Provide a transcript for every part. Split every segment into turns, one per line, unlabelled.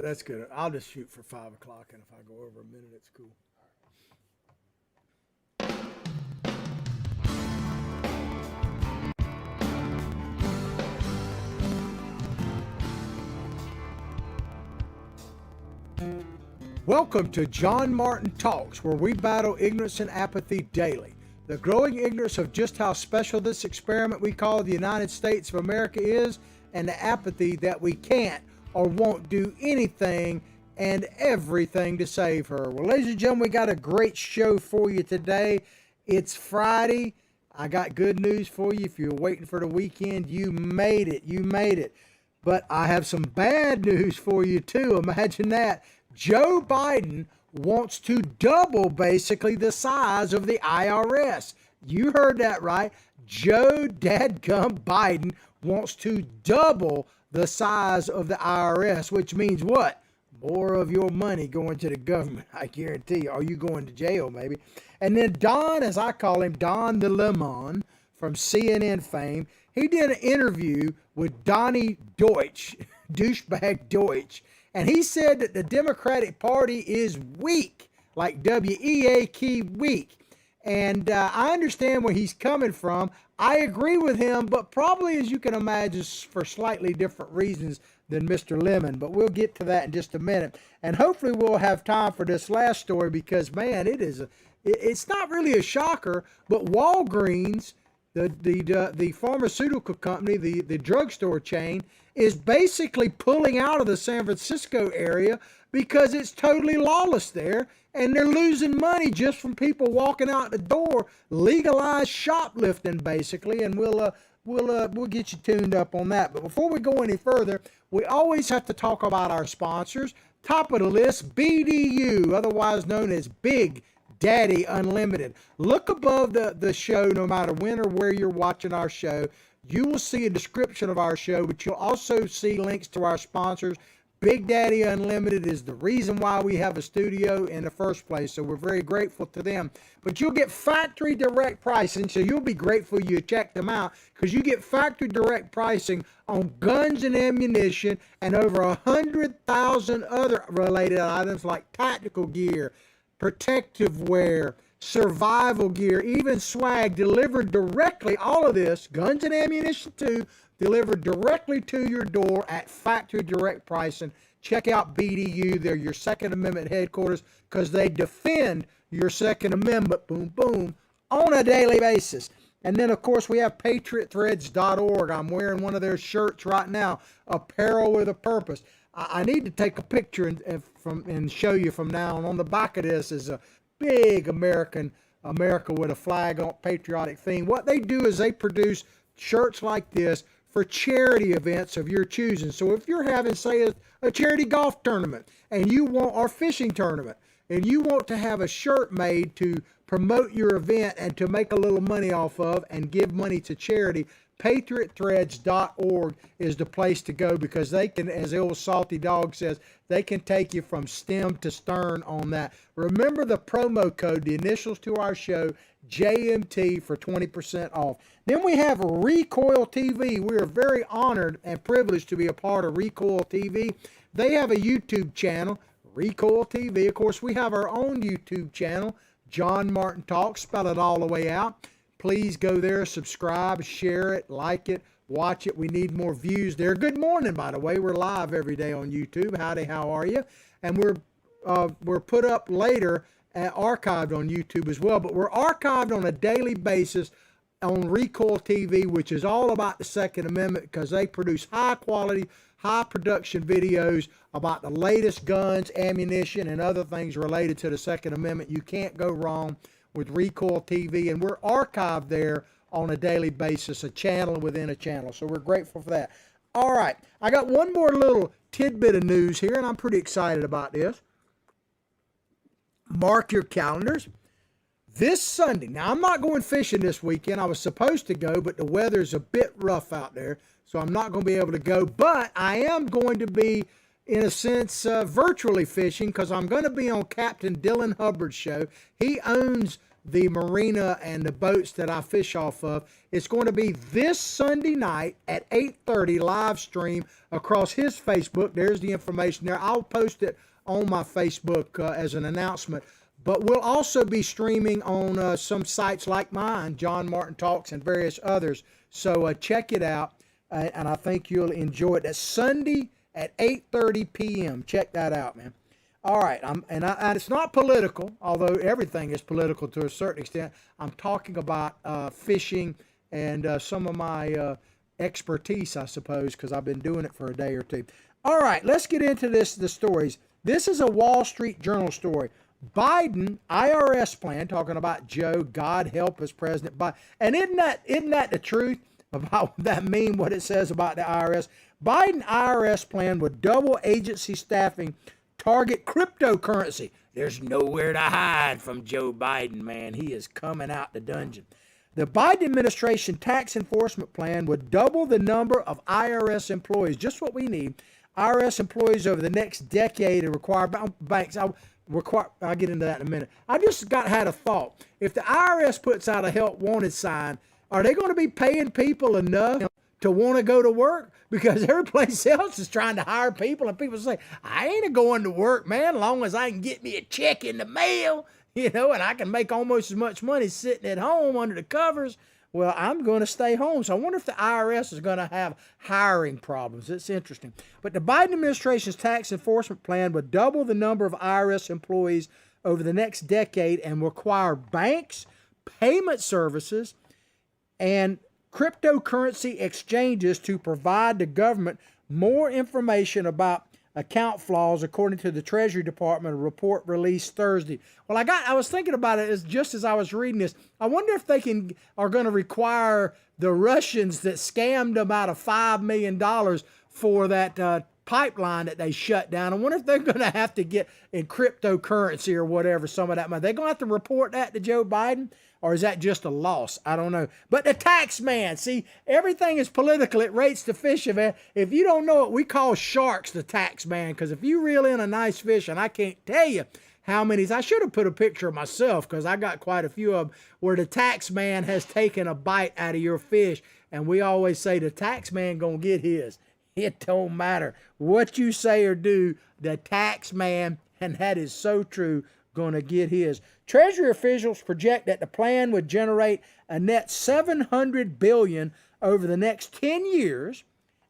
that's good. I'll just shoot for 5 o'clock, and if I go over a minute, it's cool. Welcome to John Martin Talks, where we battle ignorance and apathy daily. The growing ignorance of just how special this experiment we call the United States of America is, and the apathy that we can't or won't do anything and everything to save her. Well, ladies and gentlemen, we got a great show for you today. It's Friday. I got good news for you. If you're waiting for the weekend, you made it. You made it. But I have some bad news for you too. Imagine that. Joe Biden wants to double basically the size of the IRS. You heard that right. Joe Dadgum Biden wants to double the size of the IRS, which means what? More of your money going to the government, I guarantee you. Are you going to jail, maybe? And then Don, as I call him, Don the Lemon from CNN fame, he did an interview with Donnie Deutsch, douchebag Deutsch, and he said that the Democratic Party is weak, like W-E-A-K, weak. And I understand where he's coming from. I agree with him, but probably, as you can imagine, for slightly different reasons than Mr. Lemon. But we'll get to that in just a minute. And hopefully we'll have time for this last story because, man, it's not really a shocker, but Walgreens, the pharmaceutical company, the drugstore chain, is basically pulling out of the San Francisco area because it's totally lawless there, and they're losing money just from people walking out the door, legalized shoplifting basically, and we'll get you tuned up on that. But before we go any further, we always have to talk about our sponsors. Top of the list, BDU, otherwise known as Big Daddy Unlimited. Look above the show, no matter when or where you're watching our show. You will see a description of our show, but you'll also see links to our sponsors. Big Daddy Unlimited is the reason why we have a studio in the first place, so we're very grateful to them. But you'll get factory direct pricing, so you'll be grateful you checked them out, because you get factory direct pricing on guns and ammunition and over 100,000 other related items like tactical gear, protective wear, survival gear, even swag delivered directly, all of this, guns and ammunition too, delivered directly to your door at factory direct pricing. Check out BDU. They're your Second Amendment headquarters because they defend your Second Amendment, boom, boom, on a daily basis. And then, of course, we have patriotthreads.org. I'm wearing one of their shirts right now, Apparel with a Purpose. I need to take a picture and show you from now on. On the back of this is a big America with a flag on patriotic theme. What they do is they produce shirts like this for charity events of your choosing. So if you're having, say, a charity golf tournament and you want, or fishing tournament, and you want to have a shirt made to promote your event and to make a little money off of and give money to charity, patriotthreads.org is the place to go, because they can, as the old salty dog says, they can take you from stem to stern on that. Remember the promo code, the initials to our show, JMT, for 20% off. Then we have Recoil TV. We are very honored and privileged to be a part of Recoil TV. They have a YouTube channel, Recoil TV. Of course, we have our own YouTube channel, John Martin Talks, spell it all the way out. Please go there, subscribe, share it, like it, watch it. We need more views there. Good morning, by the way. We're live every day on YouTube. Howdy, how are you? And we're put up later, archived on YouTube as well. But we're archived on a daily basis on Recoil TV, which is all about the Second Amendment, because they produce high quality, high production videos about the latest guns, ammunition, and other things related to the Second Amendment. You can't go wrong with Recoil TV, and we're archived there on a daily basis, a channel within a channel. So we're grateful for that. All right, I got one more little tidbit of news here, and I'm pretty excited about this. Mark your calendars. This Sunday, now I'm not going fishing this weekend. I was supposed to go, but the weather's a bit rough out there, so I'm not going to be able to go. But I am going to be, in a sense, virtually fishing, because I'm going to be on Captain Dylan Hubbard's show. He owns the marina and the boats that I fish off of. It's going to be this Sunday night at 8:30 live stream across his Facebook. There's the information there. I'll post it on my Facebook as an announcement. But we'll also be streaming on some sites like mine, John Martin Talks, and various others. So check it out, and I think you'll enjoy it. That's Sunday at 8:30 p.m. Check that out, man. All right, and it's not political, although everything is political to a certain extent. I'm talking about fishing and some of my expertise, I suppose, because I've been doing it for a day or two. All right, let's get into the stories. This is a Wall Street Journal story. Biden IRS plan, talking about Joe, God help us, President Biden. And isn't that the truth about that mean what it says about the IRS? Biden IRS plan would double agency staffing, target cryptocurrency. There's nowhere to hide from Joe Biden, man. He is coming out the dungeon. The Biden administration tax enforcement plan would double the number of IRS employees, just what we need. IRS employees over the next decade to require banks. I'll get into that in a minute. I just had a thought. If the IRS puts out a help wanted sign, are they going to be paying people enough to want to go to work? Because every place else is trying to hire people, and people say, I ain't going to work, man, as long as I can get me a check in the mail, and I can make almost as much money sitting at home under the covers. Well, I'm going to stay home. So I wonder if the IRS is going to have hiring problems. It's interesting. But the Biden administration's tax enforcement plan would double the number of IRS employees over the next decade and require banks, payment services, and cryptocurrency exchanges to provide the government more information about account flaws, according to the Treasury Department, a report released Thursday. Well, I was thinking about it just as I was reading this. I wonder if they are going to require the Russians that scammed them out of $5 million for that pipeline that they shut down. I wonder if they're going to have to get in cryptocurrency or whatever, some of that money. They're going to have to report that to Joe Biden? Or is that just a loss? I don't know. But the tax man, see, everything is political. It rates the fisherman. If you don't know it, we call sharks the tax man. Because if you reel in a nice fish, and I can't tell you how many, I should have put a picture of myself because I got quite a few of them, where the tax man has taken a bite out of your fish. And we always say the tax man gonna get his. It don't matter what you say or do, the tax man, and that is so true, going to get his. Treasury officials project that the plan would generate a net $700 billion over the next 10 years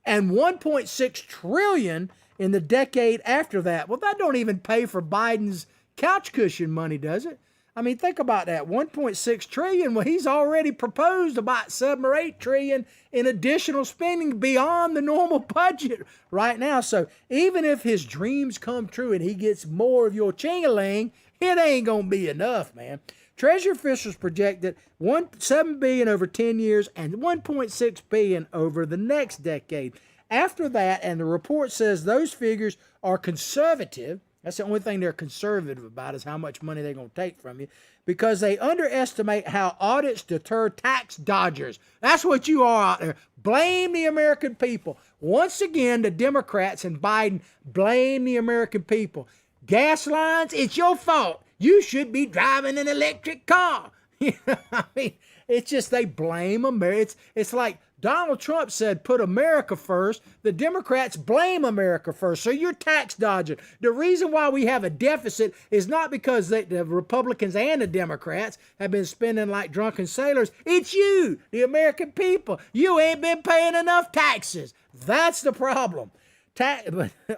and $1.6 trillion in the decade after that. Well, that don't even pay for Biden's couch cushion money, does it? I mean, think about that. $1.6 trillion. Well, he's already proposed about $7 or $8 trillion in additional spending beyond the normal budget right now. So even if his dreams come true and he gets more of your ching-a-ling, it ain't going to be enough, man. Treasury officials projected $7 billion over 10 years and $1.6 billion over the next decade. After that, and the report says those figures are conservative. That's the only thing they're conservative about, is how much money they're going to take from you, because they underestimate how audits deter tax dodgers. That's what you are out there. Blame the American people. Once again, the Democrats and Biden blame the American people. Gas lines, it's your fault. You should be driving an electric car. I mean, it's just they blame America. It's like Donald Trump said, put America first. The Democrats blame America first. So you're tax dodging. The reason why we have a deficit is not because the Republicans and the Democrats have been spending like drunken sailors. It's you, the American people. You ain't been paying enough taxes. That's the problem.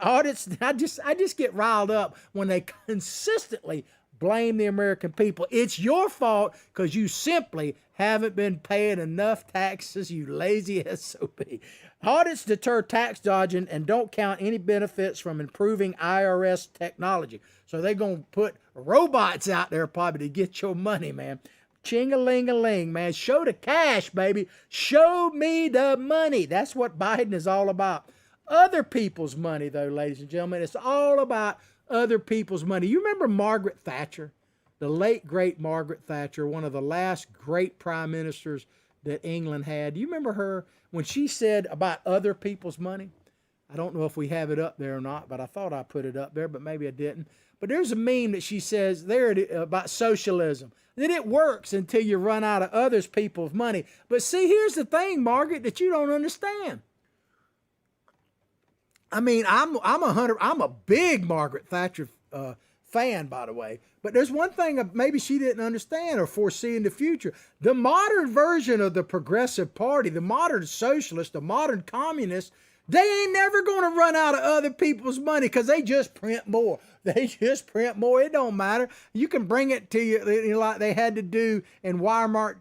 Audits, I just get riled up when they consistently blame the American people. It's your fault because you simply haven't been paying enough taxes, you lazy SOB. Audits deter tax dodging and don't count any benefits from improving IRS technology. So they're going to put robots out there probably to get your money, man. Ching-a-ling-a-ling, man. Show the cash, baby. Show me the money. That's what Biden is all about. Other people's money, though, ladies and gentlemen. It's all about other people's money. You remember Margaret Thatcher? The late, great Margaret Thatcher, one of the last great prime ministers that England had. Do you remember her when she said about other people's money? I don't know if we have it up there or not, but I thought I put it up there, but maybe I didn't. But there's a meme that she says there about socialism. That it works until you run out of other people's money. But see, here's the thing, Margaret, that you don't understand. I mean, I'm a big Margaret Thatcher fan, by the way. But there's one thing maybe she didn't understand or foresee in the future. The modern version of the Progressive Party, the modern socialist, the modern communist, they ain't never going to run out of other people's money because they just print more. They just print more. It don't matter. You can bring it to you like they had to do in Weimar,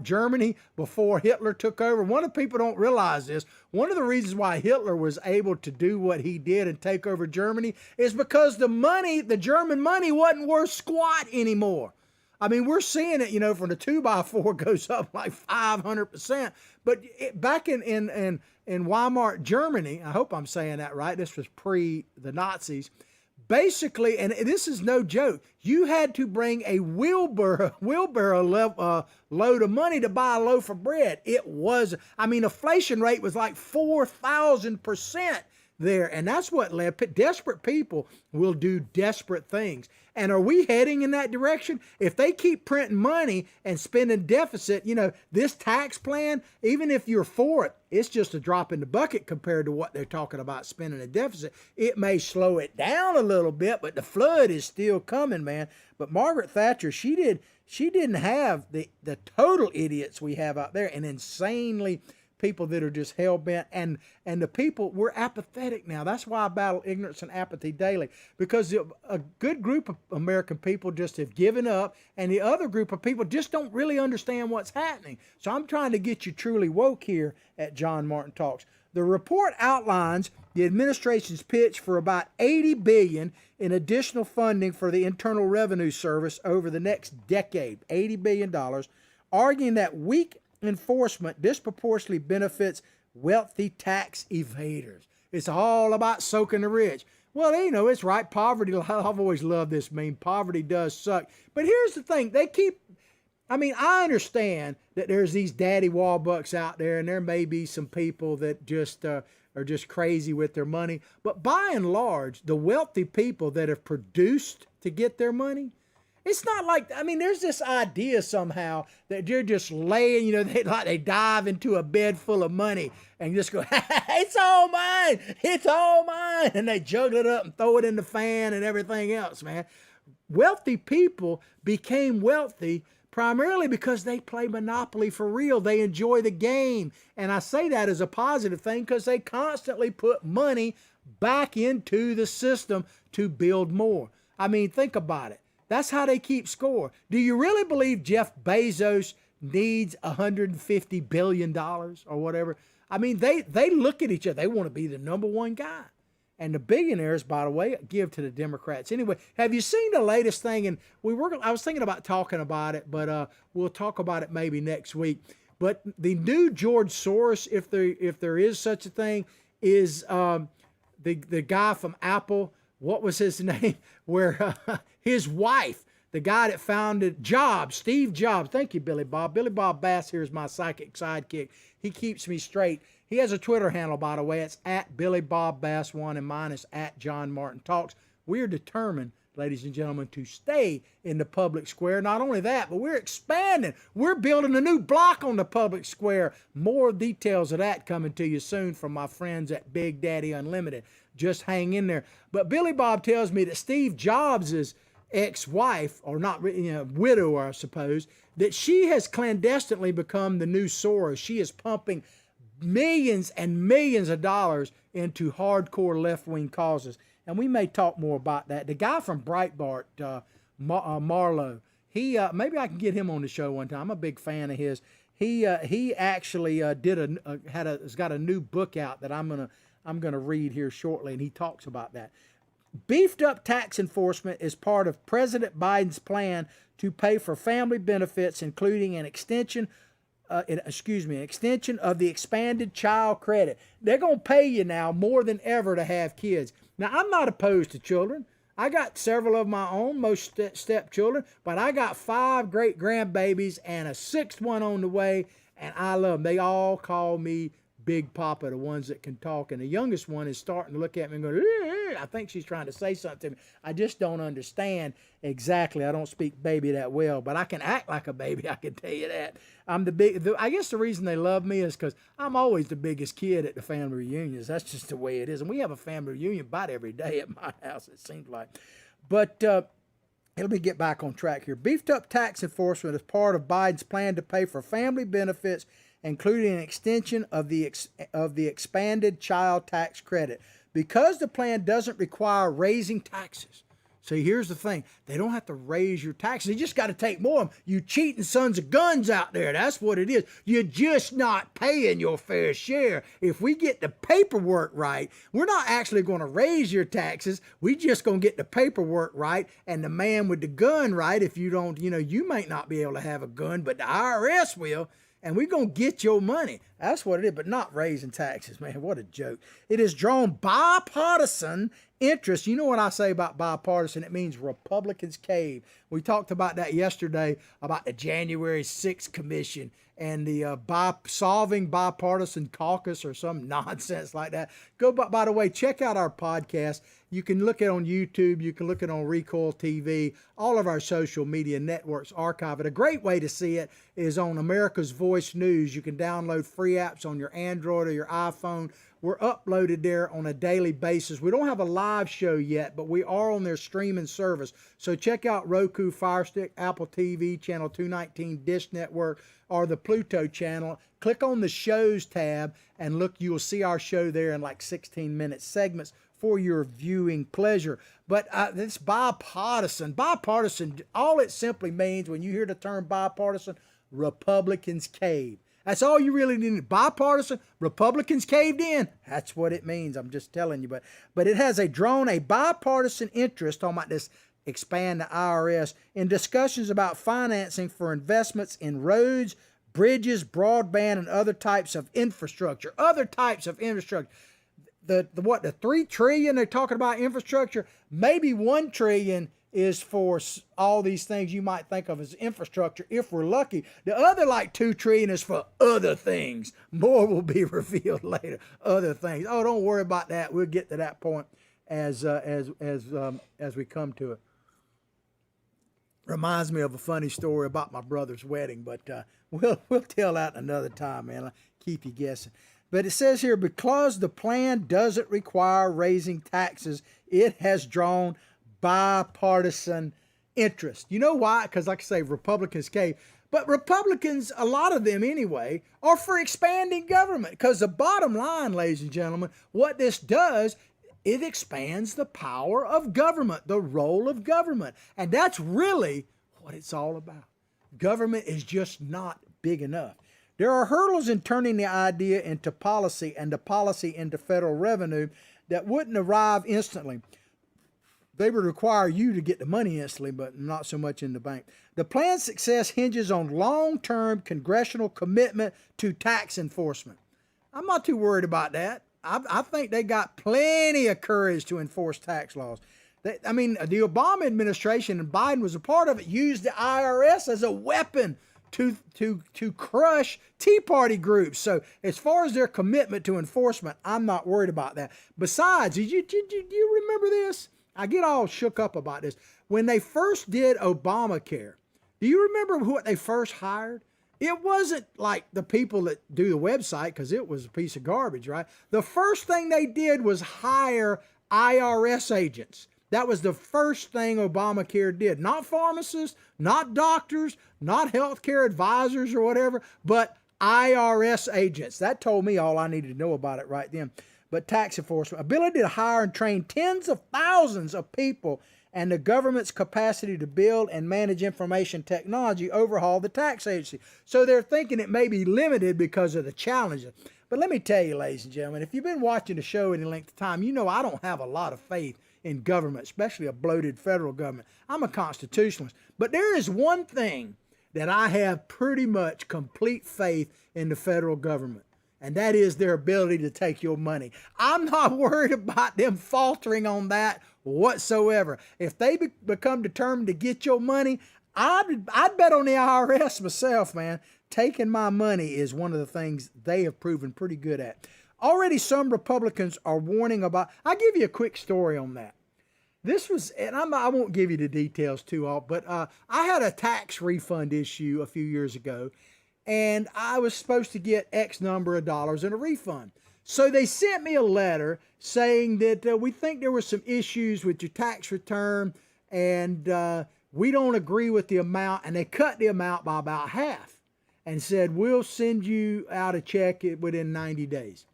Germany before Hitler took over. One of the people don't realize this. One of the reasons why Hitler was able to do what he did and take over Germany is because the money, the German money, wasn't worth squat anymore. I mean, we're seeing it, from the 2x4 goes up like 500%. But back in Weimar, Germany, I hope I'm saying that right. This was pre the Nazis. Basically, and this is no joke, you had to bring a wheelbarrow load of money to buy a loaf of bread. Inflation rate was like 4,000% there. And that's what led desperate people will do desperate things. And are we heading in that direction? If they keep printing money and spending deficit, this tax plan, even if you're for it, it's just a drop in the bucket compared to what they're talking about spending a deficit. It may slow it down a little bit, but the flood is still coming, man. But Margaret Thatcher, she didn't have the total idiots we have out there and insanely people that are just hell-bent, and the people, we're apathetic now. That's why I battle ignorance and apathy daily, because a good group of American people just have given up, and the other group of people just don't really understand what's happening. So I'm trying to get you truly woke here at John Martin Talks. The report outlines the administration's pitch for about $80 billion in additional funding for the Internal Revenue Service over the next decade, $80 billion, arguing that weak enforcement disproportionately benefits wealthy tax evaders. It's all about soaking the rich. Well, it's right. Poverty, I've always loved this meme. Poverty does suck. But here's the thing. I understand that there's these daddy Warbucks out there, and there may be some people that just are just crazy with their money. But by and large, the wealthy people that have produced to get their money, it's not like, there's this idea somehow that you're just laying, they dive into a bed full of money and just go, it's all mine, it's all mine. And they juggle it up and throw it in the fan and everything else, man. Wealthy people became wealthy primarily because they play Monopoly for real. They enjoy the game. And I say that as a positive thing because they constantly put money back into the system to build more. Think about it. That's how they keep score. Do you really believe Jeff Bezos needs $150 billion or whatever? They look at each other. They want to be the number one guy. And the billionaires, by the way, give to the Democrats. Anyway, have you seen the latest thing? And I was thinking about talking about it, but we'll talk about it maybe next week. But the new George Soros, if there is such a thing, is the guy from Apple. What was his name? Where his wife, the guy that founded Jobs, Steve Jobs. Thank you, Billy Bob. Billy Bob Bass here is my psychic sidekick. He keeps me straight. He has a Twitter handle, by the way. It's at Billy Bob Bass 1, and mine is at John Martin Talks. We're determined, ladies and gentlemen, to stay in the public square. Not only that, but we're expanding. We're building a new block on the public square. More details of that coming to you soon from my friends at Big Daddy Unlimited. Just hang in there. But Billy Bob tells me that Steve Jobs' ex-wife, or not, widow, I suppose, that she has clandestinely become the new Soros. She is pumping millions and millions of dollars into hardcore left-wing causes. And we may talk more about that. The guy from Breitbart, Marlowe, he maybe I can get him on the show one time. I'm a big fan of his. He actually has got a new book out that I'm gonna read here shortly, and he talks about that. Beefed up tax enforcement is part of President Biden's plan to pay for family benefits, including an extension of the expanded child credit. They're going to pay you now more than ever to have kids. Now, I'm not opposed to children. I got several of my own, most stepchildren, but I got 5 great grandbabies and a 6th one on the way, and I love them. They all call me Big Papa, the ones that can talk. And the youngest one is starting to look at me and go, "Eh." I think she's trying to say something to me. I just don't understand exactly. I don't speak baby that well, but I can act like a baby, I can tell you that. I guess the reason they love me is because I'm always the biggest kid at the family reunions. That's just the way it is. And we have a family reunion about every day at my house, it seems like. But let me get back on track here. Beefed up tax enforcement is part of Biden's plan to pay for family benefits, including an extension of the expanded child tax credit. Because the plan doesn't require raising taxes. See, here's the thing. They don't have to raise your taxes. They just got to take more of them. You cheating sons of guns out there. That's what it is. You're just not paying your fair share. If we get the paperwork right, we're not actually going to raise your taxes. We just going to get the paperwork right and the man with the gun right. If you don't, you might not be able to have a gun, but the IRS will. And we're going to get your money. That's what it is, but not raising taxes, man. What a joke. It has drawn bipartisan interest. You know what I say about bipartisan? It means Republicans cave. We talked about that yesterday, about the January 6th commission and the solving bipartisan caucus or some nonsense like that. By the way, check out our podcast. You can look it on YouTube. You can look it on Recoil TV. All of our social media networks archive it. A great way to see it is on America's Voice News. You can download free apps on your Android or your iPhone. We're uploaded there on a daily basis. We don't have a live show yet, but we are on their streaming service. So check out Roku, Fire Stick, Apple TV, Channel 219, Dish Network, or the Pluto channel. Click on the shows tab and look, you'll see our show there in like 16-minute segments for your viewing pleasure. But it's bipartisan. Bipartisan, all it simply means when you hear the term bipartisan, Republicans cave. That's all you really need. Bipartisan, Republicans caved in. That's what it means. I'm just telling you. But it has drawn a bipartisan interest, talking about this expand the IRS, in discussions about financing for investments in roads, bridges, broadband, and other types of infrastructure. The 3 trillion they're talking about infrastructure, maybe 1 trillion is for all these things you might think of as infrastructure if we're lucky. The other like 2 trillion is for other things. More will be revealed later. Other things. Oh, don't worry about that. We'll get to that point as we come to it. Reminds me of a funny story about my brother's wedding, but we'll tell that another time, man. I'll keep you guessing. But it says here, because the plan doesn't require raising taxes, it has drawn bipartisan interest. You know why? Because like I say, Republicans cave. But Republicans, a lot of them anyway, are for expanding government. Because the bottom line, ladies and gentlemen, what this does, it expands the power of government, the role of government. And that's really what it's all about. Government is just not big enough. There are hurdles in turning the idea into policy and the policy into federal revenue that wouldn't arrive instantly. They would require you to get the money instantly, but not so much in the bank. The plan's success hinges on long-term congressional commitment to tax enforcement. I'm not too worried about that. I think they got plenty of courage to enforce tax laws. The Obama administration, and Biden was a part of it, used the IRS as a weapon to crush Tea Party groups. So as far as their commitment to enforcement, I'm not worried about that. Besides, do you remember this? I get all shook up about this. When they first did Obamacare, do you remember what they first hired? It wasn't like the people that do the website, because it was a piece of garbage, right? The first thing they did was hire IRS agents. That was the first thing Obamacare did. Not pharmacists, not doctors, not healthcare advisors or whatever, but IRS agents. That told me all I needed to know about it right then. But tax enforcement, ability to hire and train tens of thousands of people, and the government's capacity to build and manage information technology overhaul the tax agency. So they're thinking it may be limited because of the challenges. But let me tell you, ladies and gentlemen, if you've been watching the show any length of time, you know I don't have a lot of faith in government, especially a bloated federal government. I'm a constitutionalist. But there is one thing that I have pretty much complete faith in the federal government, and that is their ability to take your money. I'm not worried about them faltering on that whatsoever. If they become determined to get your money, I'd bet on the IRS myself, man. taking my money is one of the things they have proven pretty good at. Already some Republicans are warning about, I'll give you a quick story on that. This was, and I won't give you the details too all, but I had a tax refund issue a few years ago, and I was supposed to get X number of dollars in a refund. So they sent me a letter saying that we think there were some issues with your tax return, and we don't agree with the amount, and they cut the amount by about half and said, we'll send you out a check within 90 days.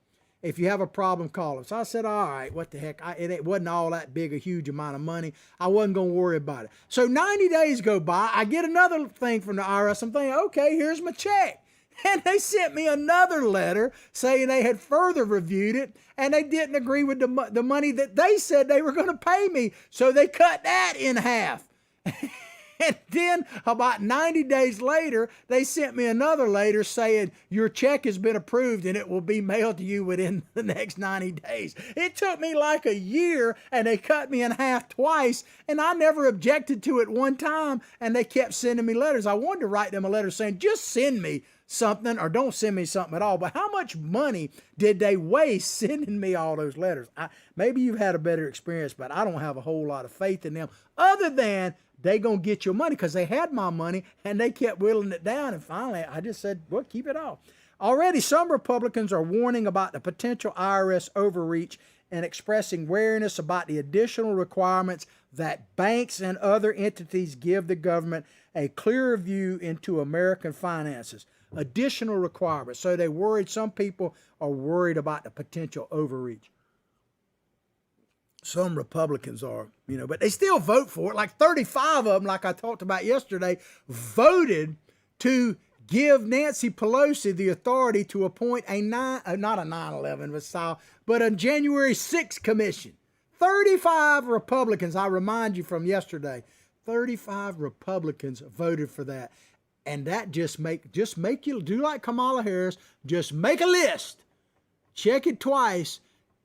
If you have a problem, call us. So I said, all right, what the heck? It wasn't all that big, a huge amount of money. I wasn't going to worry about it. So 90 days go by. I get another thing from the IRS. I'm thinking, okay, here's my check. And they sent me another letter saying they had further reviewed it and they didn't agree with the money that they said they were going to pay me. So they cut that in half. And then about 90 days later, they sent me another letter saying your check has been approved and it will be mailed to you within the next 90 days. It took me like a year and they cut me in half twice, and I never objected to it one time, and they kept sending me letters. I wanted to write them a letter saying, just send me something or don't send me something at all. But how much money did they waste sending me all those letters? Maybe you've had a better experience, but I don't have a whole lot of faith in them other than they gonna get your money, because they had my money and they kept whittling it down. And finally, I just said, well, keep it all. Already, some Republicans are warning about the potential IRS overreach and expressing wariness about the additional requirements that banks and other entities give the government a clearer view into American finances. Additional requirements. So they worried, some people are worried about the potential overreach. Some Republicans are, but they still vote for it. Like 35 of them, like I talked about yesterday, voted to give Nancy Pelosi the authority to appoint not a 9/11 but a January 6th commission. 35 Republicans, I remind you from yesterday, 35 Republicans voted for that. And that just make you do like Kamala Harris, just make a list, check it twice,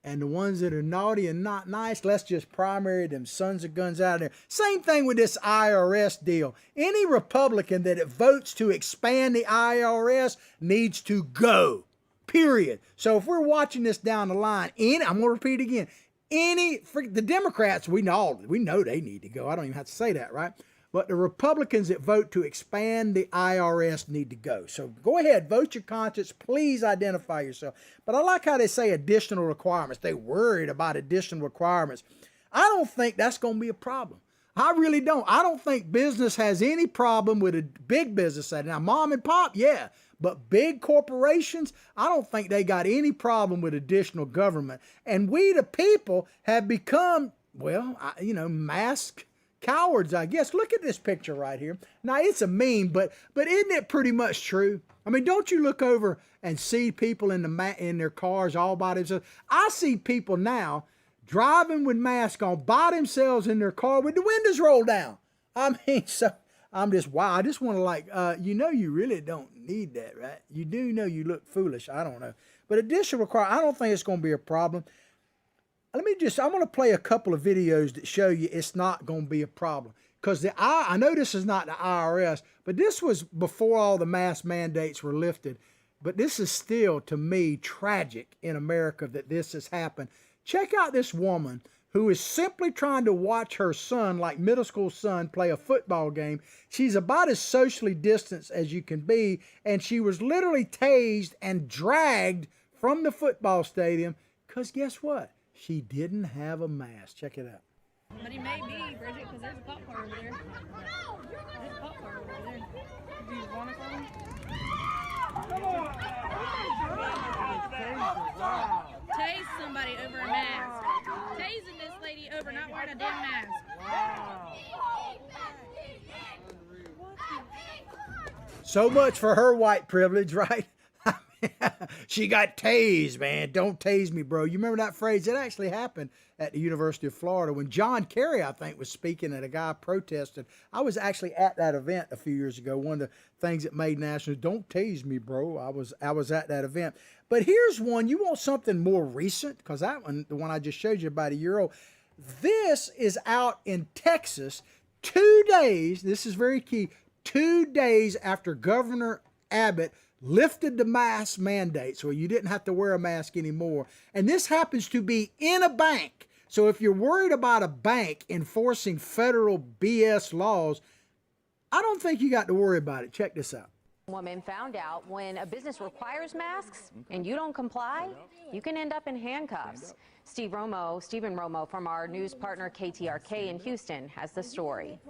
and the ones that are naughty and not nice, let's just primary them sons of guns out of there. Same thing with this IRS deal. Any Republican that votes to expand the IRS needs to go, period. So if we're watching this down the line, I'm going to repeat again, the Democrats, we know they need to go. I don't even have to say that, right? But the Republicans that vote to expand the IRS need to go. So go ahead, vote your conscience. Please identify yourself. But I like how they say additional requirements. They worried about additional requirements. I don't think that's going to be a problem. I really don't. I don't think business has any problem with a big business. Now, mom and pop, yeah. But big corporations, I don't think they got any problem with additional government. And we, the people, have become, mask cowards, I guess. Look at this picture right here. Now, it's a meme, but isn't it pretty much true? I mean, don't you look over and see people in their cars all by themselves? I see people now driving with masks on by themselves in their car with the windows rolled down. I mean, so I'm just, wow. I just want to you really don't need that, right? You do know you look foolish. I don't know. But additional requirement, I don't think it's going to be a problem. I'm going to play a couple of videos that show you it's not going to be a problem. Because I know this is not the IRS, but this was before all the mask mandates were lifted. But this is still, to me, tragic in America that this has happened. Check out this woman who is simply trying to watch her son, like middle school son, play a football game. She's about as socially distanced as you can be, and she was literally tased and dragged from the football stadium because guess what? She didn't have a mask. Check it out.
But he may be, Bridget, because there's a cop car over there. There's a cop car over there. Do you want to call him? Tase somebody over a mask. Tasing this lady over not wearing a damn mask.
So much for her white privilege, right? She got tased, man. Don't tase me, bro. You remember that phrase? It actually happened at the University of Florida when John Kerry, I think, was speaking and a guy protested. I was actually at that event a few years ago. One of the things that made national, don't tase me, bro. I was at that event. But here's one. You want something more recent? Because that one, the one I just showed you about a year old. This is out in Texas 2 days. This is very key. 2 days after Governor Abbott lifted the mask mandates where you didn't have to wear a mask anymore. And this happens to be in a bank. So if you're worried about a bank enforcing federal BS laws, I don't think you got to worry about it. Check this out.
Woman found out when a business requires masks and you don't comply, you can end up in handcuffs. Stephen Romo from our news partner KTRK in Houston has the story.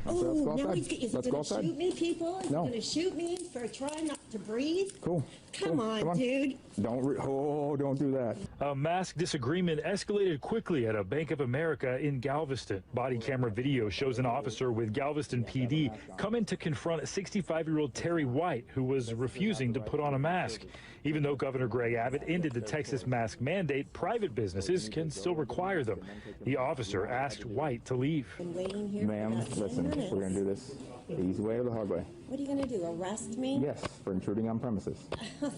Oh, now he's going to shoot me, people? He's going to shoot me for trying not to breathe?
Cool.
Come on, dude.
Don't do that.
A mask disagreement escalated quickly at a Bank of America in Galveston. Body camera video shows an officer with Galveston PD come in to confront 65-year-old Terry White, who was refusing to put on a mask. Even though Governor Greg Abbott ended the Texas mask mandate, private businesses can still require them. The officer asked White to leave.
Ma'am, listen, we're going to do this the easy way or the hard way.
What are you going to do, arrest me?
Yes, for intruding on premises.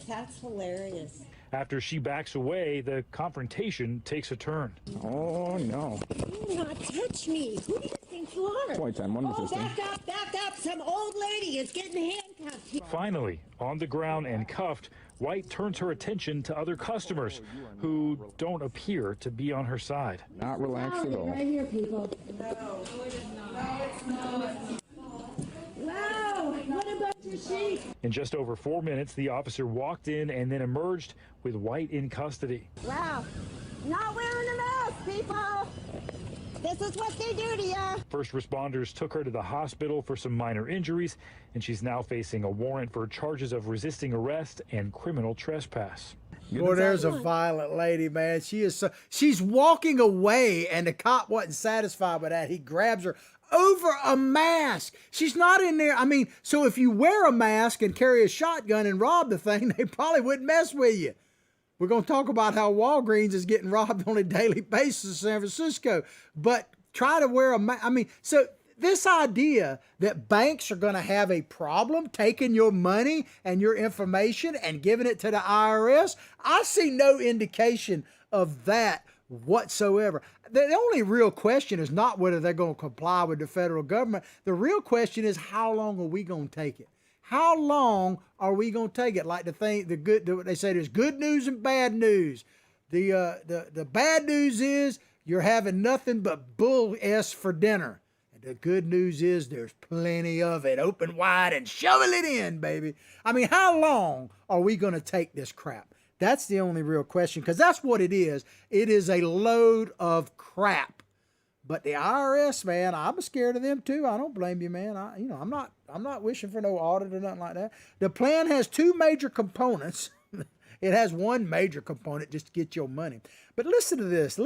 That's hilarious.
After she backs away, the confrontation takes a turn.
Oh, no.
Do not touch me. Who do you think you are?
2010, one
Oh,
system.
back up. Some old lady is getting handcuffed.
Finally, on the ground and cuffed, White turns her attention to other customers who don't appear to be on her side.
Not relaxed at all.
Right here, people. No, it's not. Wow, what a bunch of sheep.
In just over 4 minutes, the officer walked in and then emerged with White in custody.
Wow, not wearing a mask, people. This is what they do to you.
First responders took her to the hospital for some minor injuries, and she's now facing a warrant for charges of resisting arrest and criminal trespass.
Boy, there's a violent lady, man. She's walking away, and the cop wasn't satisfied with that. He grabs her over a mask. She's not in there. I mean, so if you wear a mask and carry a shotgun and rob the thing, they probably wouldn't mess with you. We're going to talk about how Walgreens is getting robbed on a daily basis in San Francisco. But try to wear a mask. I mean, so this idea that banks are going to have a problem taking your money and your information and giving it to the IRS, I see no indication of that whatsoever. The only real question is not whether they're going to comply with the federal government. The real question is, how long are we going to take it? How long are we going to take it? Like they say there's good news and bad news. The bad news is you're having nothing but bull S for dinner. And the good news is there's plenty of it. Open wide and shovel it in, baby. I mean, how long are we going to take this crap? That's the only real question, because that's what it is. It is a load of crap. But the IRS, man, I'm scared of them too. I don't blame you, man. I'm not wishing for no audit or nothing like that. The plan has two major components. It has one major component just to get your money. But listen to this.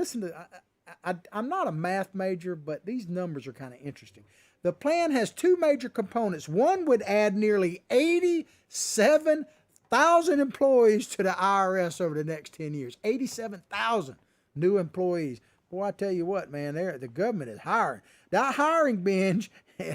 I'm not a math major, but these numbers are kind of interesting. The plan has two major components. One would add nearly 87,000 employees to the IRS over the next 10 years. 87,000 new employees. Boy, I tell you what, man, the government is hiring. That hiring binge,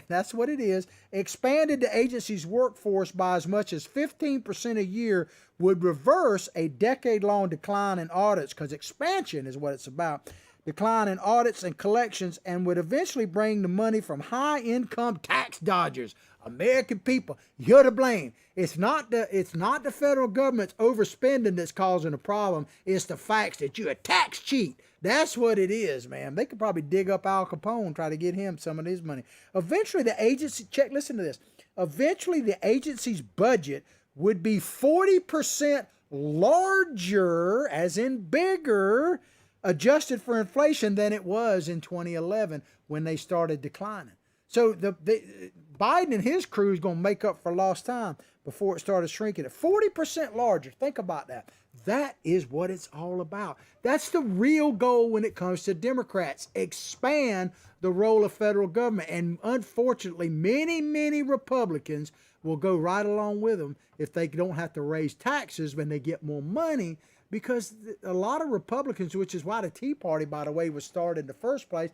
that's what it is, expanded the agency's workforce by as much as 15% a year, would reverse a decade-long decline in audits, because expansion is what it's about. Decline in audits and collections, and would eventually bring the money from high-income tax dodgers. American people, you're to blame. It's not the federal government's overspending that's causing the problem. It's the facts that you're a tax cheat. That's what it is, man. They could probably dig up Al Capone and try to get him some of his money. Eventually, the agency, listen to this. Eventually, the agency's budget would be 40% larger, as in bigger, adjusted for inflation, than it was in 2011 when they started declining. So Biden and his crew is going to make up for lost time before it started shrinking at 40% larger. Think about that. That is what it's all about. That's the real goal when it comes to Democrats. Expand the role of federal government. And unfortunately, many, many Republicans will go right along with them if they don't have to raise taxes when they get more money. Because a lot of Republicans, which is why the Tea Party, by the way, was started in the first place,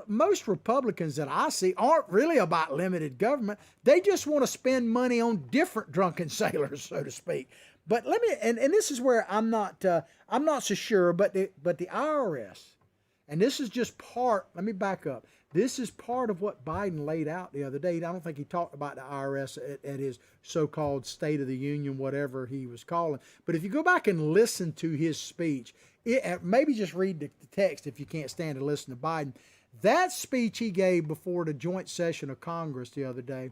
most Republicans that I see aren't really about limited government. They just want to spend money on different drunken sailors, so to speak. But let me, and this is where I'm not so sure, but the IRS, and this is just part, let me back up. This is part of what Biden laid out the other day. I don't think he talked about the IRS at his so-called State of the Union, whatever he was calling. But if you go back and listen to his speech, maybe just read the text if you can't stand to listen to Biden. That speech he gave before the joint session of Congress the other day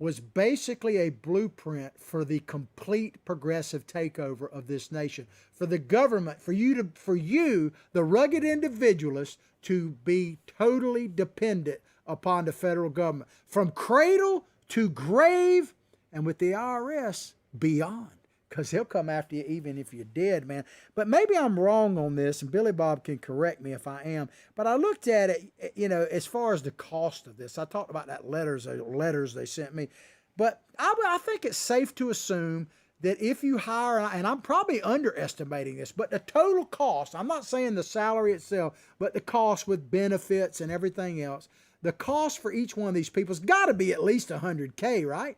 was basically a blueprint for the complete progressive takeover of this nation, for the government, for you, the rugged individualist, to be totally dependent upon the federal government, from cradle to grave, and with the IRS beyond, because they'll come after you even if you're dead, man. But maybe I'm wrong on this, and Billy Bob can correct me if I am. But I looked at it, as far as the cost of this. I talked about that letters they sent me. But I think it's safe to assume that if you hire, and I'm probably underestimating this, but the total cost, I'm not saying the salary itself, but the cost with benefits and everything else, the cost for each one of these people has got to be at least $100K, right?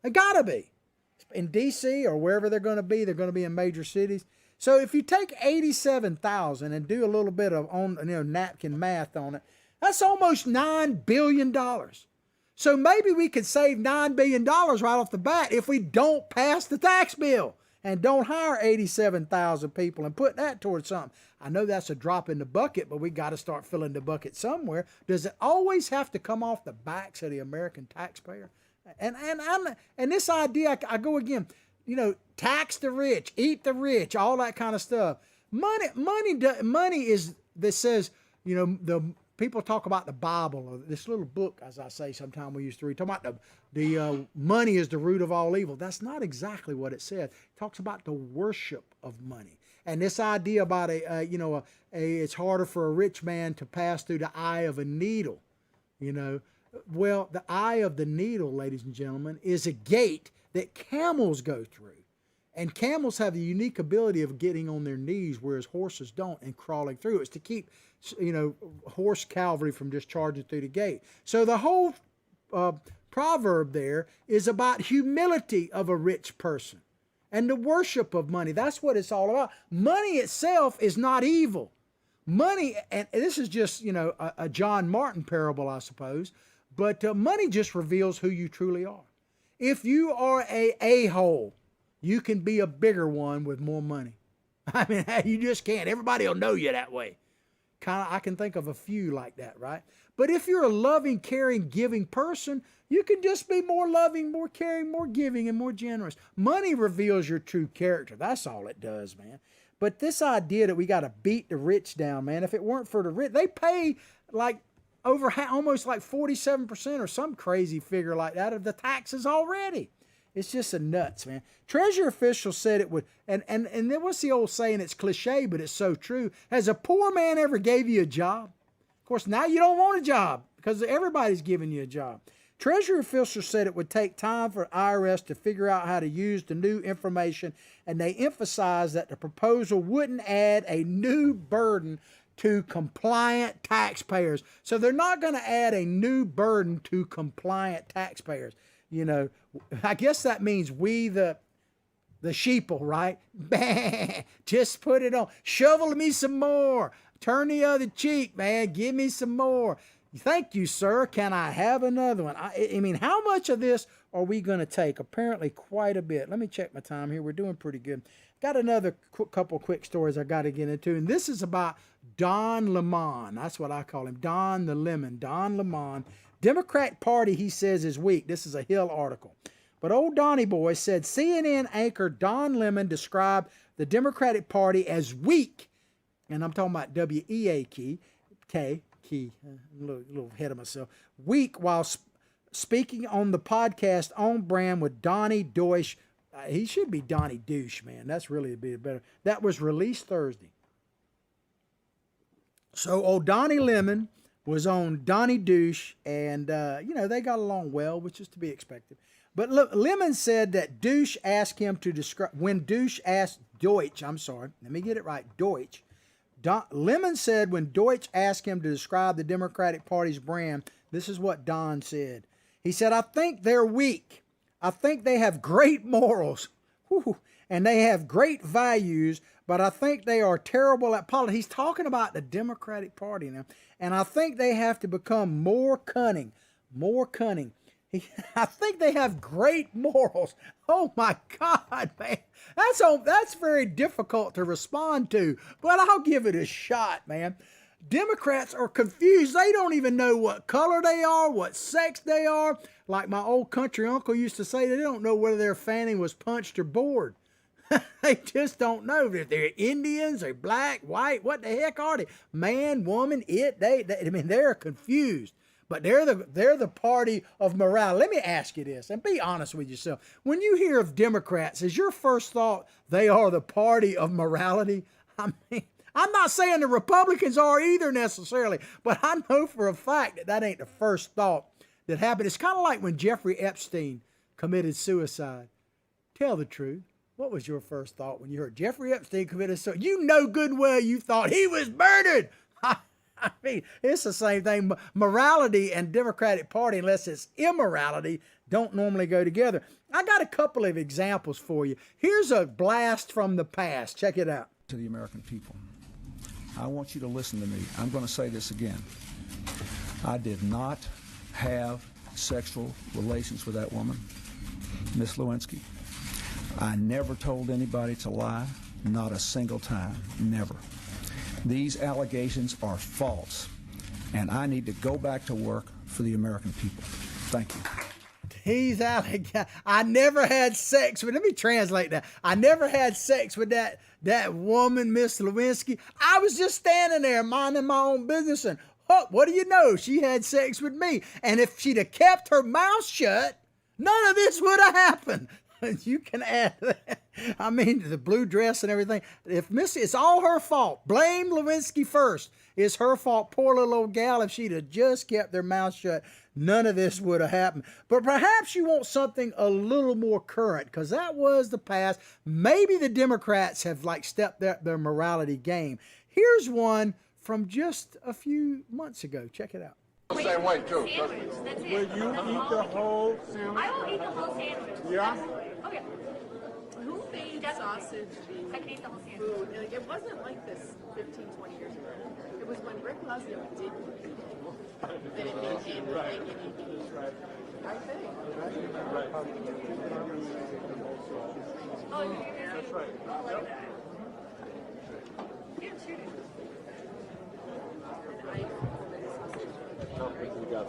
It got to be. In D.C. or wherever they're going to be in major cities. So if you take $87,000 and do a little bit of napkin math on it, that's almost $9 billion. So maybe we could save $9 billion right off the bat if we don't pass the tax bill and don't hire 87,000 people and put that towards something. I know that's a drop in the bucket, but we got to start filling the bucket somewhere. Does it always have to come off the backs of the American taxpayer? And this idea, I go again, tax the rich, eat the rich, all that kind of stuff. Money is, that says, the people talk about the Bible, or this little book, as I say, sometime we used to read, talking about the money is the root of all evil. That's not exactly what it says. It talks about the worship of money. And this idea about it's harder for a rich man to pass through the eye of a needle, Well, the eye of the needle, ladies and gentlemen, is a gate that camels go through. And camels have the unique ability of getting on their knees, whereas horses don't, and crawling through. It's to keep, horse cavalry from just charging through the gate. So the whole proverb there is about humility of a rich person and the worship of money. That's what it's all about. Money itself is not evil. Money, and this is just, a John Martin parable, I suppose, but money just reveals who you truly are. If you are an a-hole, you can be a bigger one with more money. I mean, you just can't. Everybody will know you that way. I can think of a few like that, right? But if you're a loving, caring, giving person, you can just be more loving, more caring, more giving, and more generous. Money reveals your true character. That's all it does, man. But this idea that we got to beat the rich down, man, if it weren't for the rich, they pay like almost like 47% or some crazy figure like that of the taxes already. It's just a nuts, man. Treasury officials said it would, and then what's the old saying? It's cliche, but it's so true. Has a poor man ever gave you a job? Of course, now you don't want a job because everybody's giving you a job. Treasury officials said it would take time for IRS to figure out how to use the new information, and they emphasized that the proposal wouldn't add a new burden to compliant taxpayers. So they're not going to add a new burden to compliant taxpayers. I guess that means we, the sheeple, right? Just put it on. Shovel me some more. Turn the other cheek, man. Give me some more. Thank you, sir. Can I have another one? I mean, how much of this are we going to take? Apparently quite a bit. Let me check my time here. We're doing pretty good. Got another couple quick stories I got to get into, and this is about Don Lemon. That's what I call him, Don the Lemon. Don Lemon. Democrat Party, he says, is weak. This is a Hill article. But old Donnie Boy said CNN anchor Don Lemon described the Democratic Party as weak. And I'm talking about W-E-A-K, a little ahead of myself. Weak while speaking on the podcast On Brand with Donnie Deutsch. He should be Donnie Douche, man. That's really a bit better. That was released Thursday. So old Donnie Lemon was on Donnie Douche, and, they got along well, which is to be expected. But Lemon said that Douche asked him to describe, when Douche asked Deutsch, let me get it right, Deutsch. Lemon said when Deutsch asked him to describe the Democratic Party's brand, this is what Don said. He said, I think they're weak. I think they have great morals. Whew. and they have great values, but I think they are terrible at politics. He's talking about the Democratic Party now, and I think they have to become more cunning, more cunning. I think they have great morals. Oh my God, man. That's very difficult to respond to, but I'll give it a shot, man. Democrats are confused. They don't even know what color they are, what sex they are. Like my old country uncle used to say, they don't know whether their fanny was punched or bored. They just don't know if they're Indians or black, white. What the heck are they? Man, woman, it. I mean, they're confused. But they're the party of morality. Let me ask you this, and be honest with yourself. When you hear of Democrats, is your first thought they are the party of morality? I mean, I'm not saying the Republicans are either necessarily, but I know for a fact that ain't the first thought that happened. It's kind of like when Jeffrey Epstein committed suicide. Tell the truth. What was your first thought when you heard Jeffrey Epstein committed suicide? You know good well you thought he was murdered. I mean, it's the same thing. Morality and Democratic Party, unless it's immorality, don't normally go together. I got a couple of examples for you. Here's a blast from the past. Check it out.
To the American people, I want you to listen to me. I'm going to say this again. I did not have sexual relations with that woman, Miss Lewinsky. I never told anybody to lie, not a single time, never. These allegations are false, and I need to go back to work for the American people. Thank you.
I never had sex with, let me translate that. I never had sex with that woman, Miss Lewinsky. I was just standing there minding my own business, and what do you know? She had sex with me. And if she'd have kept her mouth shut, none of this would have happened. You can add that. I mean, the blue dress and everything. It's all her fault. Blame Lewinsky first. It's her fault. Poor little old gal. If she'd have just kept their mouth shut, none of this would have happened. But perhaps you want something a little more current, because that was the past. Maybe the Democrats have stepped up their morality game. Here's one from just a few months ago. Check it out.
Same way too.
Will you eat the whole sandwich?
I will eat the whole sandwich.
Yeah?
Oh, yeah.
Who made sausage
I can eat the whole sandwich.
food? Like, it wasn't like this 15, 20 years ago. It was when Rick Leslie did that it became like an I think.
Oh, you did? That's right. I like that. Yeah, shoot it.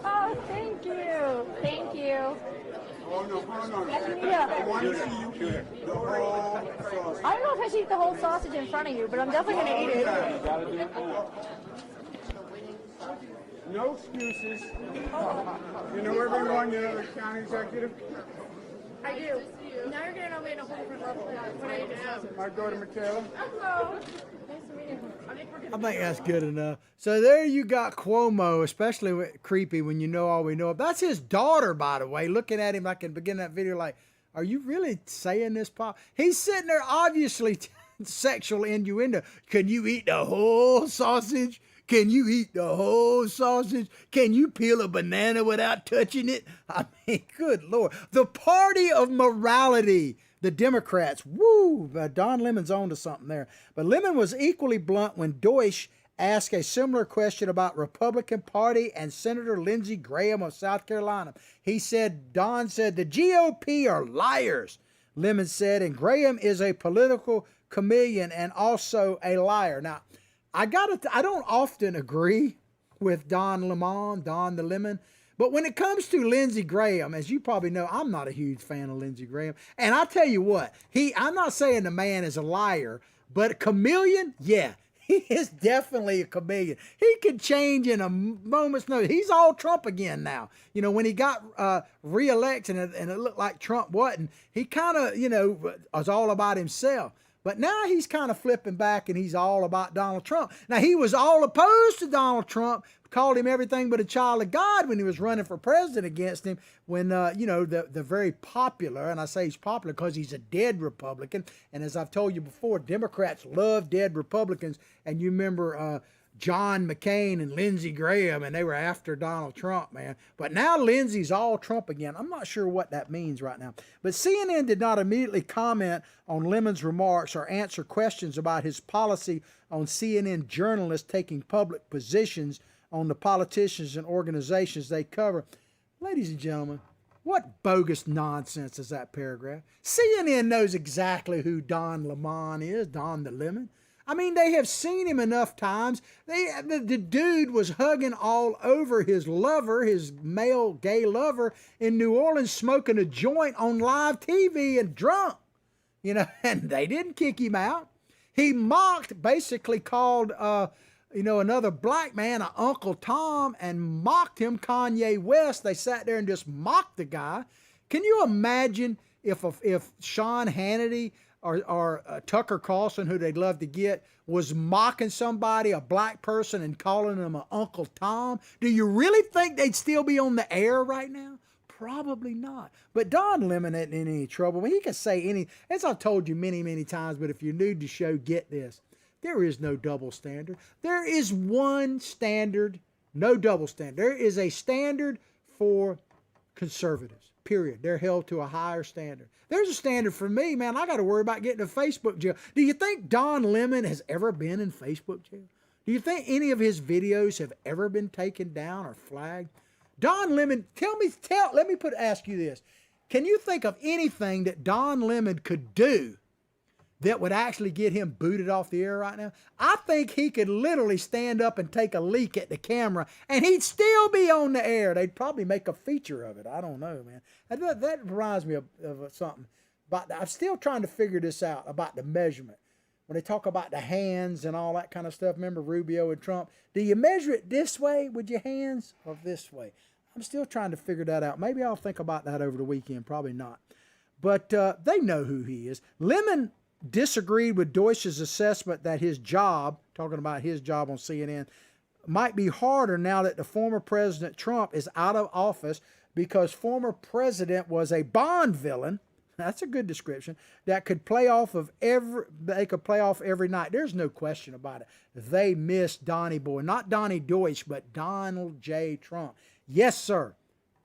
Oh, thank you. Thank you.
Oh, no, hold on.
Yeah.
I want to see you eat the whole sausage.
I don't know if I should eat the whole sausage in front of you, but I'm definitely going to eat it.
You gotta do it. No excuses. You know everyone, you're the county executive.
I do. Now you're going to know me at a whole different level. What I do.
My daughter Michaela.
Hello. Nice to meet you.
I think that's good enough. So there you got Cuomo, especially creepy when you know all we know. That's his daughter, by the way, looking at him like in the beginning of that video like, are you really saying this, Pop? He's sitting there obviously sexual innuendo. Can you eat the whole sausage? Can you eat the whole sausage? Can you peel a banana without touching it? I mean, good Lord. The party of morality. The Democrats, woo, Don Lemon's on to something there. But Lemon was equally blunt when Deutsch asked a similar question about Republican Party and Senator Lindsey Graham of South Carolina. Don said, the GOP are liars, Lemon said, and Graham is a political chameleon and also a liar. Now, I don't often agree with Don the Lemon, but when it comes to Lindsey Graham, as you probably know, I'm not a huge fan of Lindsey Graham. And I tell you what, I'm not saying the man is a liar, but a chameleon, yeah, he is definitely a chameleon. He can change in a moment's notice. He's all Trump again now. You know, when he got reelected and it looked like Trump wasn't, he kind of, was all about himself. But now he's kind of flipping back and he's all about Donald Trump. Now, he was all opposed to Donald Trump, called him everything but a child of God when he was running for president against him when, the very popular, and I say he's popular because he's a dead Republican. And as I've told you before, Democrats love dead Republicans. And you remember John McCain and Lindsey Graham, and they were after Donald Trump, man. But now Lindsey's all Trump again. I'm not sure what that means right now. But CNN did not immediately comment on Lemon's remarks or answer questions about his policy on CNN journalists taking public positions on the politicians and organizations they cover. Ladies and gentlemen, what bogus nonsense is that paragraph? CNN knows exactly who Don Lemon is, Don the Lemon. I mean, they have seen him enough times. The dude was hugging all over his lover, his male gay lover in New Orleans, smoking a joint on live TV and drunk, you know, and they didn't kick him out. He mocked, basically called, another black man, Uncle Tom, and mocked him, Kanye West. They sat there and just mocked the guy. Can you imagine if Sean Hannity or Tucker Carlson, who they'd love to get, was mocking somebody, a black person, and calling them an Uncle Tom? Do you really think they'd still be on the air right now? Probably not. But Don Lemon isn't in any trouble. I mean, he can say any, as I've told you many, many times, but if you're new to the show, get this. There is no double standard. There is one standard, no double standard. There is a standard for conservatives, period. They're held to a higher standard. There's a standard for me, man. I got to worry about getting to Facebook jail. Do you think Don Lemon has ever been in Facebook jail? Do you think any of his videos have ever been taken down or flagged? Don Lemon, let me ask you this. Can you think of anything that Don Lemon could do that would actually get him booted off the air right now? I think he could literally stand up and take a leak at the camera and he'd still be on the air. They'd probably make a feature of it. I don't know, man. That reminds me of something. But I'm still trying to figure this out about the measurement. When they talk about the hands and all that kind of stuff, remember Rubio and Trump? Do you measure it this way with your hands or this way? I'm still trying to figure that out. Maybe I'll think about that over the weekend. Probably not. But they know who he is. Lemon disagreed with Deutsch's assessment that his job, talking about his job on CNN, might be harder now that the former President Trump is out of office because former president was a Bond villain. That's a good description. That could play off every night. There's no question about it. They miss Donnie Boy, not Donnie Deutsch, but Donald J. Trump. Yes, sir.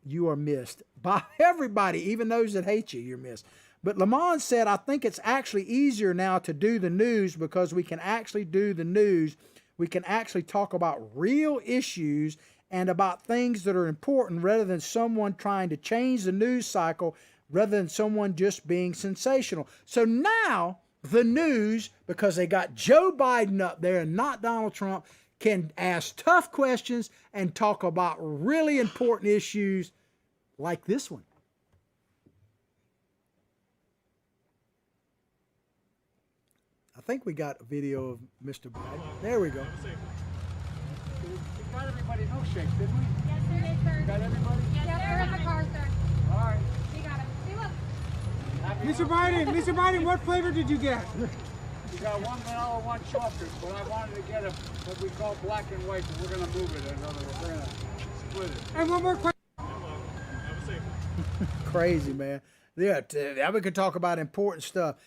You are missed by everybody, even those that hate you. You're missed. But Lemon said, I think it's actually easier now to do the news because we can actually do the news. We can actually talk about real issues and about things that are important rather than someone trying to change the news cycle, rather than someone just being sensational. So now the news, because they got Joe Biden up there and not Donald Trump, can ask tough questions and talk about really important issues like this one. I think we got a video of Mr. Biden. There we go.
We got everybody milkshakes, didn't we?
Yes, sir. Yes, sir.
Got everybody?
Yes, they're in the car, sir.
All right.
We got it. See, look.
Mr. Biden, what flavor did you get? We got one vanilla, one chocolate, but I wanted to get what we call black and white, but we're going to move it. In other words, we're going to split it. And one more question.
Crazy, man. Yeah, we could talk about important stuff.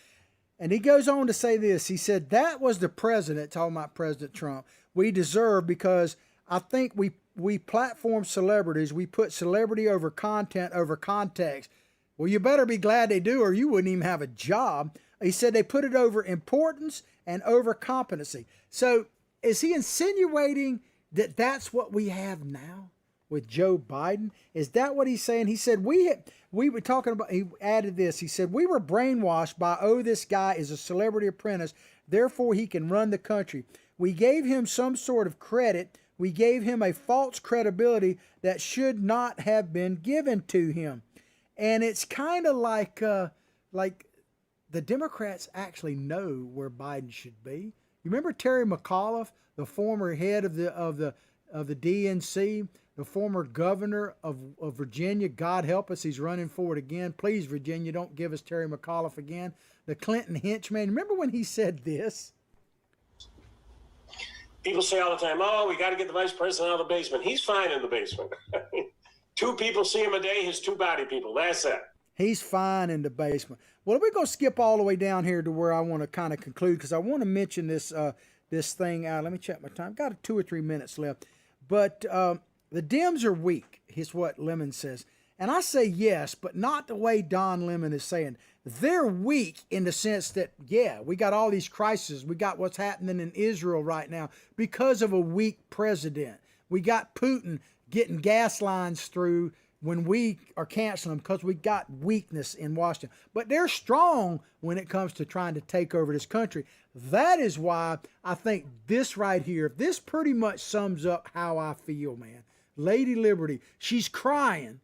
And he goes on to say this. He said, that was the president, talking about President Trump, we deserve because I think we platform celebrities. We put celebrity over content over context. Well, you better be glad they do or you wouldn't even have a job. He said they put it over importance and over competency. So is he insinuating that that's what we have now with Joe Biden? Is that what he's saying? He said, we were talking about, he added this. He said, we were brainwashed by, this guy is a celebrity apprentice, therefore he can run the country. We gave him some sort of credit. We gave him a false credibility that should not have been given to him. And it's kind of like the Democrats actually know where Biden should be. You remember Terry McAuliffe, the former head of the DNC, the former governor of Virginia? God help us, he's running for it again. Please, Virginia, don't give us Terry McAuliffe again. The Clinton henchman. Remember when he said this?
People say all the time, we got to get the vice president out of the basement. He's fine in the basement. 2 people see him a day, his 2 body people. That's it.
He's fine in the basement. Well, we're going to skip all the way down here to where I want to kind of conclude because I want to mention this this thing out. Let me check my time. Got 2 or 3 minutes left. But the Dems are weak, is what Lemon says. And I say yes, but not the way Don Lemon is saying. They're weak in the sense that, yeah, we got all these crises. We got what's happening in Israel right now because of a weak president. We got Putin getting gas lines through when we are canceling them because we got weakness in Washington. But they're strong when it comes to trying to take over this country. That is why I think this right here, this pretty much sums up how I feel, man. Lady Liberty, she's crying,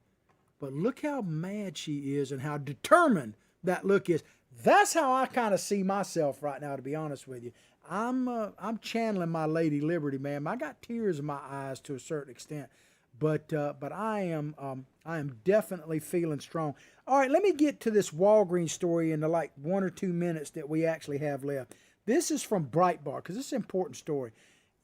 but look how mad she is and how determined that look is. That's how I kind of see myself right now, to be honest with you. I'm channeling my Lady Liberty, man. I got tears in my eyes to a certain extent. But I am definitely feeling strong. All right, let me get to this Walgreens story in the 1 or 2 minutes that we actually have left. This is from Breitbart because it's an important story.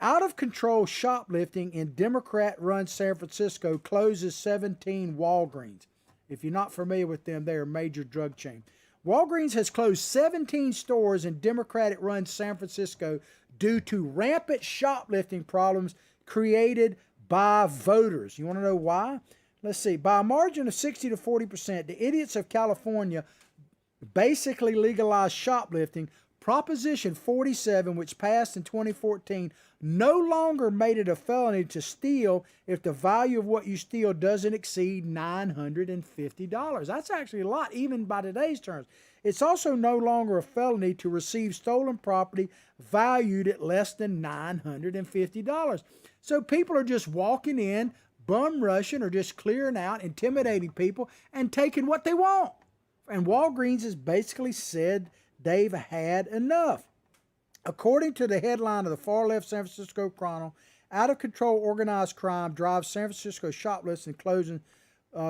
Out of control shoplifting in Democrat-run San Francisco closes 17 Walgreens. If you're not familiar with them, they're a major drug chain. Walgreens has closed 17 stores in Democratic-run San Francisco due to rampant shoplifting problems created by voters. You want to know why? Let's see. By a margin of 60 to 40%, the idiots of California basically legalized shoplifting. Proposition 47, which passed in 2014, no longer made it a felony to steal if the value of what you steal doesn't exceed $950. That's actually a lot, even by today's terms. It's also no longer a felony to receive stolen property valued at less than $950. So people are just walking in, bum rushing, or just clearing out, intimidating people, and taking what they want. And Walgreens has basically said they've had enough. According to the headline of the far-left San Francisco Chronicle, out-of-control organized crime drives San Francisco shoplifting and closing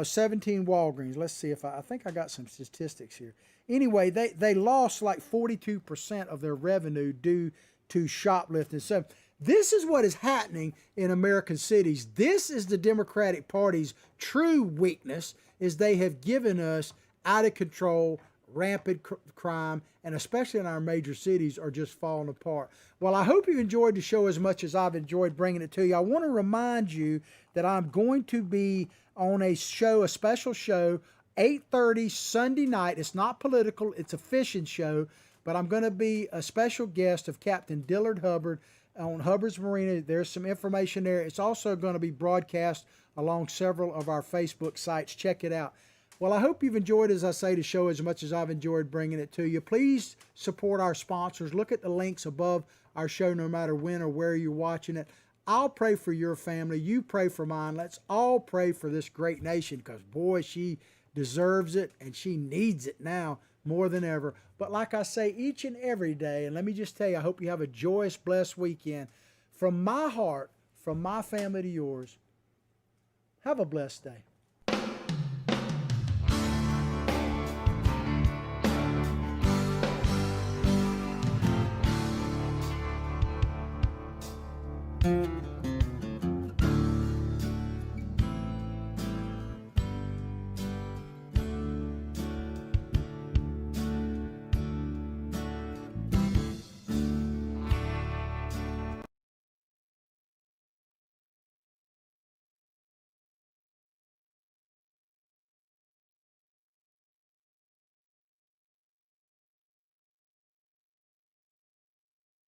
17 Walgreens. Let's see if I think I got some statistics here. Anyway, they lost like 42% of their revenue due to shoplifting. So this is what is happening in American cities. This is the Democratic Party's true weakness, is they have given us out-of-control rampant crime, and especially in our major cities, are just falling apart. Well, I hope you enjoyed the show as much as I've enjoyed bringing it to you. I want to remind you that I'm going to be on a show, a special show, 8:30 Sunday night. It's not political, it's a fishing show, but I'm going to be a special guest of Captain Dillard Hubbard on Hubbard's Marina. There's some information there. It's also going to be broadcast along several of our Facebook sites. Check it out. Well, I hope you've enjoyed, as I say, the show as much as I've enjoyed bringing it to you. Please support our sponsors. Look at the links above our show, no matter when or where you're watching it. I'll pray for your family. You pray for mine. Let's all pray for this great nation because, boy, she deserves it and she needs it now more than ever. But like I say, each and every day, and let me just tell you, I hope you have a joyous, blessed weekend. From my heart, from my family to yours, have a blessed day.